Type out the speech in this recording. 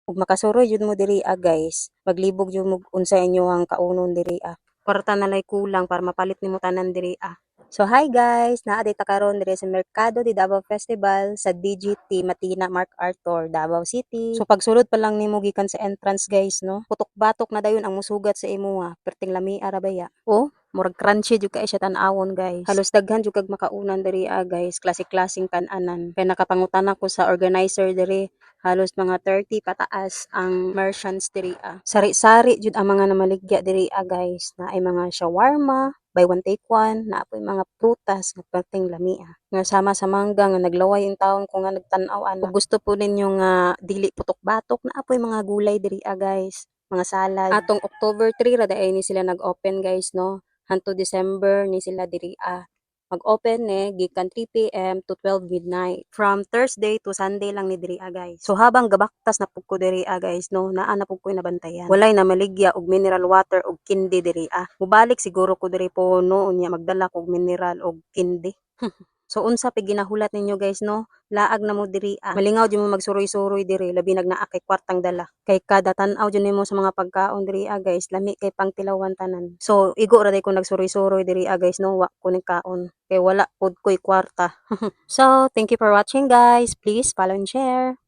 Ug makasuroy jud mo diri guys, maglibog jud mo unsa inyohang kaunon diri kwarta na lay kulang para mapalit nimo tanan diri So hi guys, naa ta karon diri sa Mercado de Davao Festival sa DGT Matina MacArthur, Davao City. So pagsulod pa lang nimo gikan sa entrance guys no, putok-batok na dayon ang musugat sa imo perting lami arabaya. Oh, murag crunchy jud kay siya tan-awon guys. Halos daghan jud kag makaunan diri guys, klase-klaseng kan-anan. Kay nakapangutan ako sa organizer diri, halos mga 30 pataas ang merchants diri Sari-sari jud ang mga namaligya diri guys, na ay mga shawarma, buy one take one, na apoy mga prutas nga perting lami nga sama sa mangga nga naglaway yung taon ko nga nagtan-aw ana. Kung gusto po ninyo nga dili putok-batok, na apoy mga gulay diri guys, mga salad. Atong October 3 ra daay ni sila nag-open guys no, hanto December ni sila diri mag-open gikan 3 PM to 12 midnight. From Thursday to Sunday lang ni diri guys. So habang gabaktas na pud ko diri guys no, naa na pud ko nabantayan. Walay na maligya og mineral water og kindi diri Mubalik siguro ko diri po no unya magdala kog mineral og kindi. So unsa pa ginahulat ninyo guys no? Laag na mo diri Malingaw jud mo magsuroy-suroy diri labi naa kay kwartang dala. Kay kada tan-aw jud nimo sa mga pagkaon diri guys, lami kay pangtilawan tanan. So igo ra day ko nagsuroy-suroy diri guys no, wa ko ning kaon. Kay wala pud ko'y kwarta. So thank you for watching guys. Please follow and share.